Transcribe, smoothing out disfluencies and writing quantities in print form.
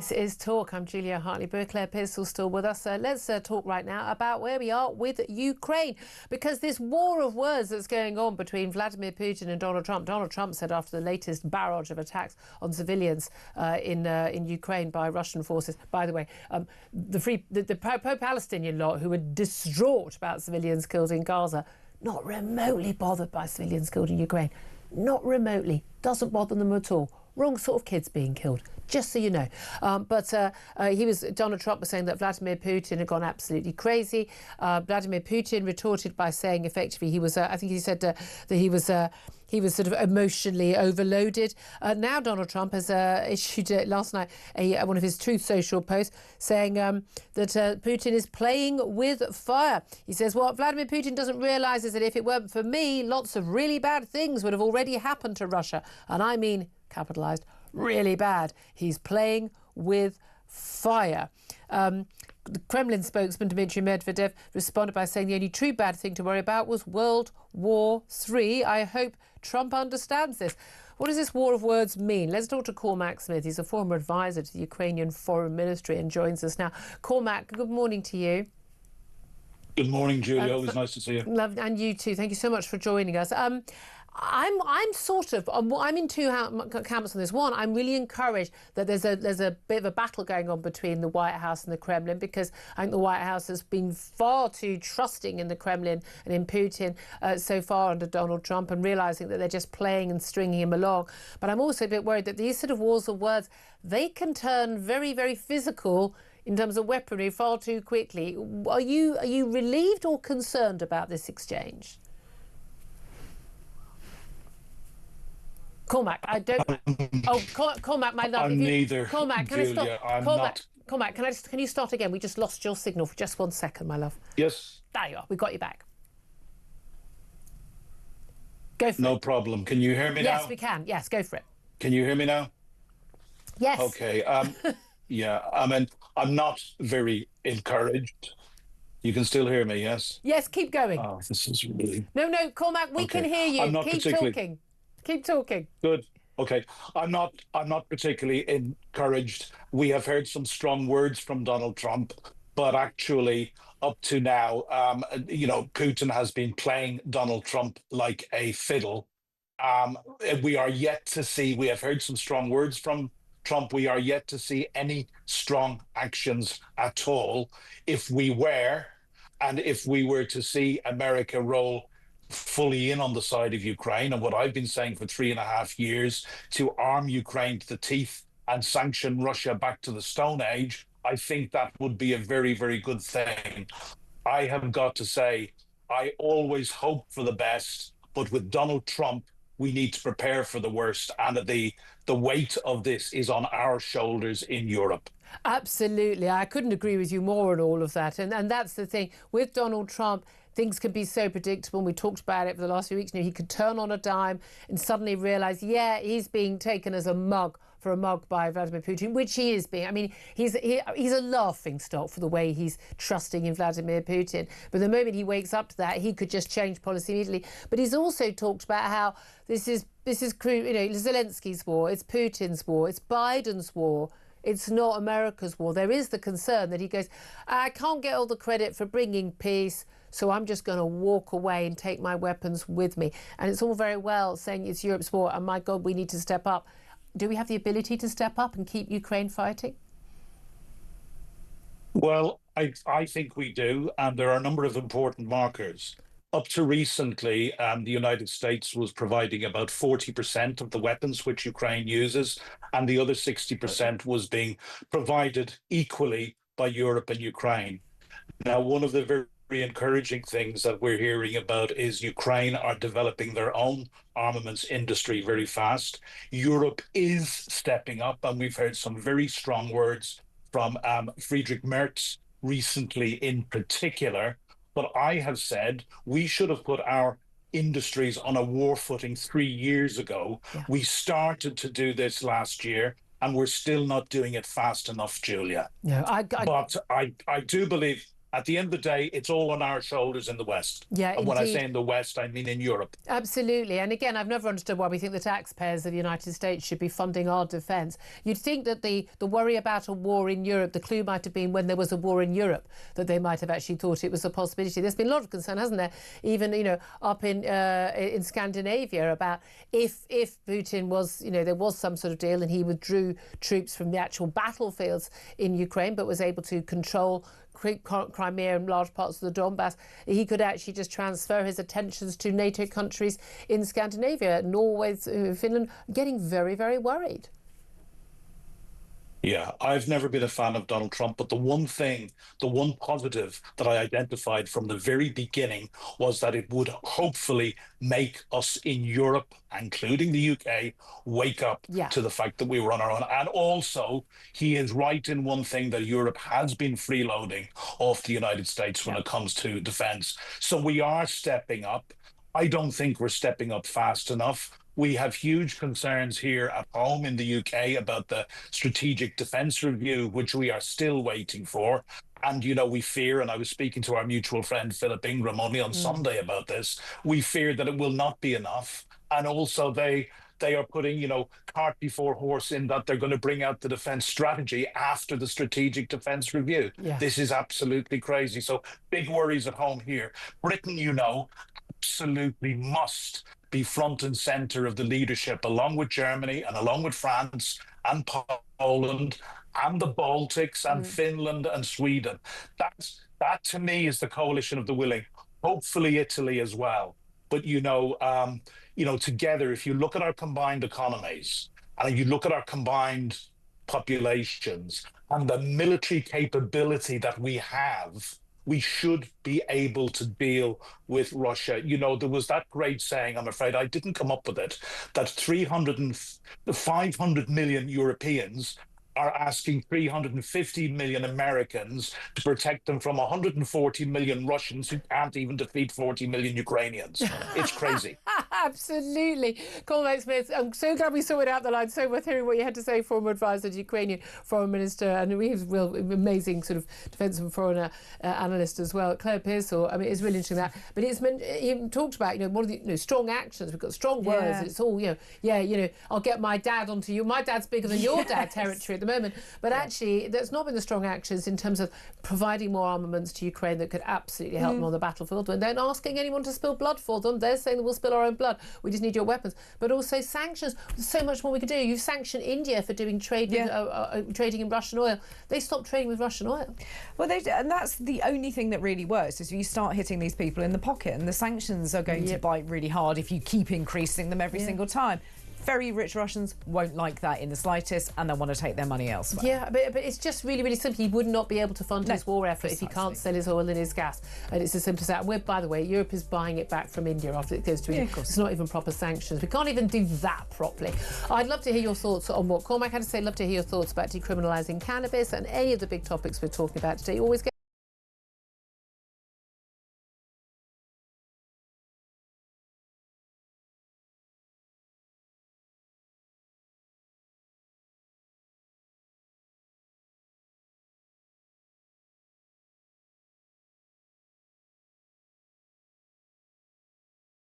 This is Talk. I'm Julia Hartley-Brewer. Claire Pearsall still with us. Let's talk right now about where we are with Ukraine, because this war of words that's going on between Vladimir Putin and Donald Trump. Donald Trump said after the latest barrage of attacks on civilians in Ukraine by Russian forces. By the way, the pro-Palestinian lot who were distraught about civilians killed in Gaza, not remotely bothered by civilians killed in Ukraine. Not remotely. Doesn't bother them at all. Wrong sort of kids being killed, just so you know. Donald Trump was saying that Vladimir Putin had gone absolutely crazy. Vladimir Putin retorted by saying effectively he was, I think he said that he was sort of emotionally overloaded. Now Donald Trump has issued last night one of his Truth Social posts saying that Putin is playing with fire. He says, what Vladimir Putin doesn't realise is that if it weren't for me, lots of really bad things would have already happened to Russia. And I mean, capitalised, really bad. He's playing with fire. The Kremlin spokesman Dmitry Medvedev responded by saying the only true bad thing to worry about was World War III. I hope Trump understands this. What does this war of words mean? Let's talk to Cormac Smith. He's a former advisor to the Ukrainian Foreign Ministry and joins us now. Cormac, good morning to you. Good morning, Julia. Always nice to see you. Love, and you too. Thank you so much for joining us. I'm in two camps on this. One, I'm really encouraged that there's a bit of a battle going on between the White House and the Kremlin, because I think the White House has been far too trusting in the Kremlin and in Putin so far under Donald Trump, and realising that they're just playing and stringing him along. But I'm also a bit worried that these sort of wars of words, they can turn very, very physical in terms of weaponry far too quickly. Are you relieved or concerned about this exchange? Cormac, I don't. Oh, Cormac, my love. I'm neither. Cormac, can Julia, I stop? I'm not. Cormac, can you start again? We just lost your signal for just 1 second, my love. Yes. There you are. We got you back. Go for it. No problem. Can you hear me now? Yes, we can. Yes, go for it. Can you hear me now? Yes. Okay. Yeah. I mean, I'm not very encouraged. You can still hear me, yes? Yes. Keep going. Oh, this is really. No, Cormac, we can hear you. I'm not Keep particularly... talking. Keep talking. Good. Okay. I'm not particularly encouraged. We have heard some strong words from Donald Trump, but actually up to now, Putin has been playing Donald Trump like a fiddle. We are yet to see, we have heard some strong words from Trump. We are yet to see any strong actions at all. If we were to see America roll fully in on the side of Ukraine, and what I've been saying for 3.5 years, to arm Ukraine to the teeth and sanction Russia back to the Stone Age, I think that would be a very, very good thing. I have got to say, I always hope for the best, but with Donald Trump, we need to prepare for the worst, and the weight of this is on our shoulders in Europe. Absolutely. I couldn't agree with you more on all of that. And that's the thing. With Donald Trump, things can be so predictable. And we talked about it for the last few weeks. He could turn on a dime and suddenly realise, yeah, he's being taken as a mug by Vladimir Putin, which he is being. I mean, he's a laughing stock for the way he's trusting in Vladimir Putin. But the moment he wakes up to that, he could just change policy immediately. But he's also talked about how this is Zelensky's war, it's Putin's war, it's Biden's war. It's not America's war. There is the concern that he goes, I can't get all the credit for bringing peace, so I'm just going to walk away and take my weapons with me. And it's all very well saying it's Europe's war, and my God, we need to step up. Do we have the ability to step up and keep Ukraine fighting? Well, I think we do, and there are a number of important markers. Up to recently, the United States was providing about 40% of the weapons which Ukraine uses, and the other 60% was being provided equally by Europe and Ukraine. Now, one of the very encouraging things that we're hearing about is Ukraine are developing their own armaments industry very fast. Europe is stepping up, and we've heard some very strong words from Friedrich Merz recently in particular. But I have said we should have put our industries on a war footing 3 years ago. Yeah. We started to do this last year, and we're still not doing it fast enough, Julia. No, But I do believe At the end of the day, it's all on our shoulders in the West. Yeah, And when I indeed. say in the West, I mean in Europe. Absolutely. And again, I've never understood why we think the taxpayers of the United States should be funding our defence. You'd think that the worry about a war in Europe, the clue might have been when there was a war in Europe, that they might have actually thought it was a possibility. There's been a lot of concern, hasn't there? Even, up in Scandinavia about if Putin was, there was some sort of deal and he withdrew troops from the actual battlefields in Ukraine, but was able to control Crimea and large parts of the Donbass, he could actually just transfer his attentions to NATO countries in Scandinavia, Norway, Finland, getting very, very worried. Yeah, I've never been a fan of Donald Trump, but the one positive that I identified from the very beginning was that it would hopefully make us in Europe, including the UK, wake up to the fact that we were on our own. And also, he is right in one thing, that Europe has been freeloading off the United States when it comes to defense. So we are stepping up. I don't think we're stepping up fast enough. We have huge concerns here at home in the UK about the Strategic Defence Review, which we are still waiting for. And, we fear, and I was speaking to our mutual friend, Philip Ingram, only on Sunday about this, we fear that it will not be enough. And also they are putting, cart before horse in that they're going to bring out the defence strategy after the Strategic Defence Review. Yeah. This is absolutely crazy. So big worries at home here. Britain, absolutely must be front and center of the leadership, along with Germany and along with France and Poland and the Baltics and Finland and Sweden. That to me is the coalition of the willing. Hopefully Italy as well. But together, if you look at our combined economies and you look at our combined populations and the military capability that we have, we should be able to deal with Russia. There was that great saying, I'm afraid I didn't come up with it, that 500 million Europeans are asking 350 million Americans to protect them from 140 million Russians who can't even defeat 40 million Ukrainians. It's crazy. Absolutely. Cormac Smith, I'm so glad we saw it out the line. So worth hearing what you had to say, former advisor to Ukrainian Foreign Minister, and we have real amazing sort of defence and foreign analyst as well, Claire Pearsall. I mean, it's really interesting that. But it's meant, he talked about, one of the strong actions. We've got strong words. And it's all, I'll get my dad onto you. My dad's bigger than your dad territory at the moment. But actually, there's not been the strong actions in terms of providing more armaments to Ukraine that could absolutely help them on the battlefield. And then asking anyone to spill blood for them. They're saying that we'll spill our own blood. We just need your weapons. But also sanctions. There's so much more we could do. You sanction India for doing trade with, trading in Russian oil. They stopped trading with Russian oil. Well, and that's the only thing that really works, is you start hitting these people in the pocket, and the sanctions are going to bite really hard if you keep increasing them every single time. Very rich Russians won't like that in the slightest, and they'll want to take their money elsewhere. Yeah, but it's just really, really simple. He would not be able to fund his war effort if he can't sell his oil and his gas. And it's as simple as that. And we're, by the way, Europe is buying it back from India after it goes to India. It's not even proper sanctions. We can't even do that properly. I'd love to hear your thoughts on what Cormac had to say. Love to hear your thoughts about decriminalising cannabis and any of the big topics we're talking about today. Always get